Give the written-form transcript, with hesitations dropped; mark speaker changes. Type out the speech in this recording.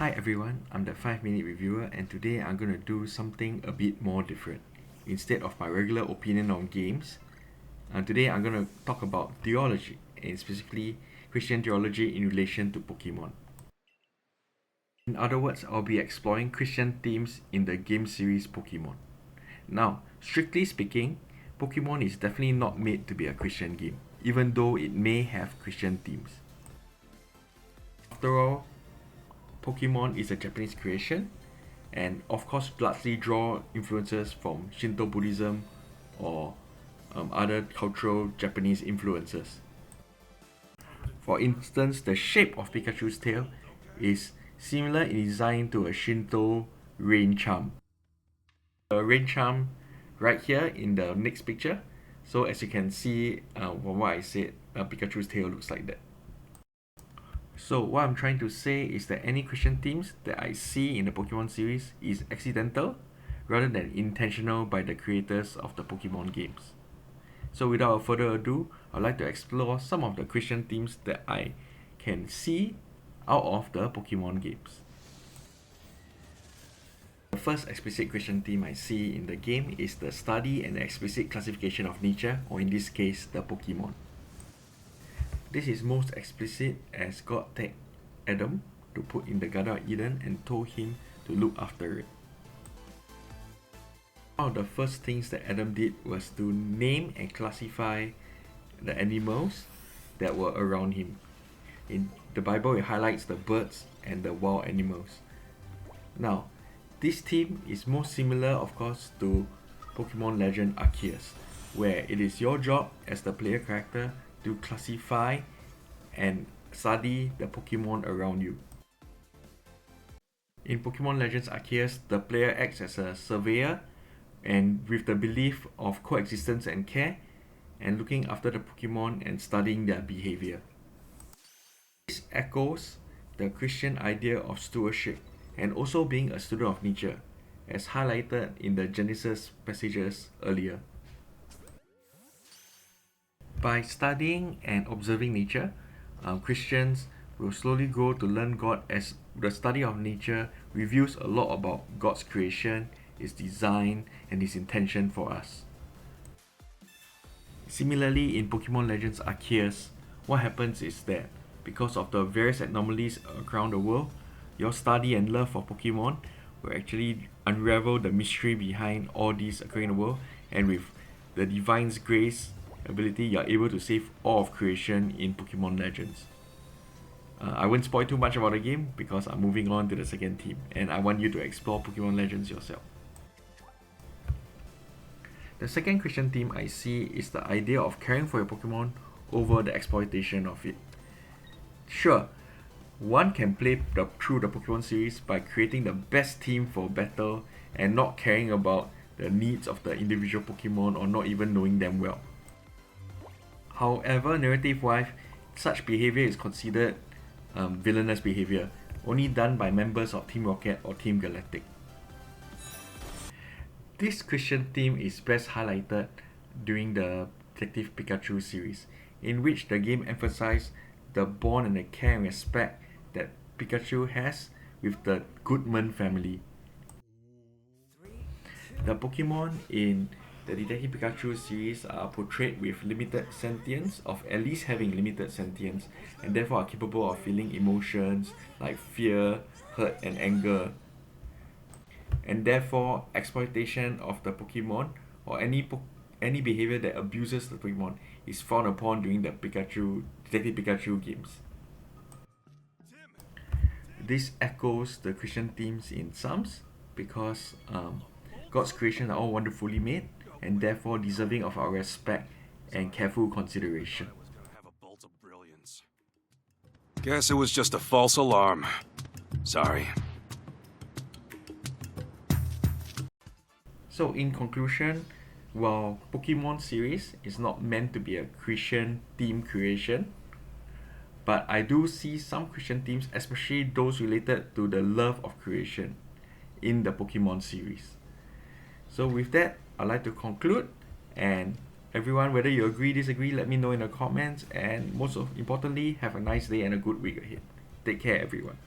Speaker 1: Hi everyone, I'm the 5-minute reviewer and today I'm going to do something a bit more different. Instead of my regular opinion on games, today I'm going to talk about theology, and specifically Christian theology in relation to Pokemon. In other words, I'll be exploring Christian themes in the game series Pokemon. Now, strictly speaking, Pokemon is definitely not made to be a Christian game, even though it may have Christian themes. After all, Pokemon is a Japanese creation, and of course largely draw influences from Shinto Buddhism or other cultural Japanese influences. For instance, the shape of Pikachu's tail is similar in design to a Shinto rain charm. The rain charm right here in the next picture. So as you can see from what I said, Pikachu's tail looks like that. So what I'm trying to say is that any Christian themes that I see in the Pokemon series is accidental rather than intentional by the creators of the Pokemon games. So without further ado, I'd like to explore some of the Christian themes that I can see out of the Pokemon games. The first explicit Christian theme I see in the game is the study and explicit classification of nature, or in this case, the Pokemon. This is most explicit as God tagged Adam to put in the Garden of Eden and told him to look after it. One of the first things that Adam did was to name and classify the animals that were around him. In the Bible, it highlights the birds and the wild animals. Now, this theme is most similar, of course, to Pokemon Legend Arceus, where it is your job as the player character to classify and study the Pokemon around you. In Pokemon Legends Arceus, the player acts as a surveyor and with the belief of coexistence and care, and looking after the Pokemon and studying their behavior. This echoes the Christian idea of stewardship and also being a student of nature, as highlighted in the Genesis passages earlier. By studying and observing nature, Christians will slowly grow to learn God, as the study of nature reveals a lot about God's creation, His design, and His intention for us. Similarly, in Pokemon Legends Arceus, what happens is that because of the various anomalies around the world, your study and love for Pokemon will actually unravel the mystery behind all these occurring in the world, and with the Divine's grace ability, you are able to save all of creation in Pokemon Legends. I won't spoil too much about the game because I'm moving on to the second theme, and I want you to explore Pokemon Legends yourself. The second Christian theme I see is the idea of caring for your Pokemon over the exploitation of it. Sure, one can play through the Pokemon series by creating the best team for battle and not caring about the needs of the individual Pokemon or not even knowing them well. However, narrative-wise, such behavior is considered villainous behavior, only done by members of Team Rocket or Team Galactic. This Christian theme is best highlighted during the Detective Pikachu series, in which the game emphasized the bond and the care and respect that Pikachu has with the Goodman family. The Pokemon in the Detective Pikachu series are portrayed with limited sentience, of at least having limited sentience, and therefore are capable of feeling emotions like fear, hurt, and anger. And therefore, exploitation of the Pokemon or any behavior that abuses the Pokemon is frowned upon during the Detective Pikachu games. This echoes the Christian themes in Psalms because God's creation are all wonderfully made and therefore deserving of our respect and careful consideration.
Speaker 2: Guess it was just a false alarm. Sorry.
Speaker 1: So in conclusion, while Pokemon series is not meant to be a Christian theme creation, but I do see some Christian themes, especially those related to the love of creation in the Pokemon series. So with that, I'd like to conclude, and everyone, whether you agree, disagree, let me know in the comments, and most importantly, have a nice day and a good week ahead. Take care, everyone.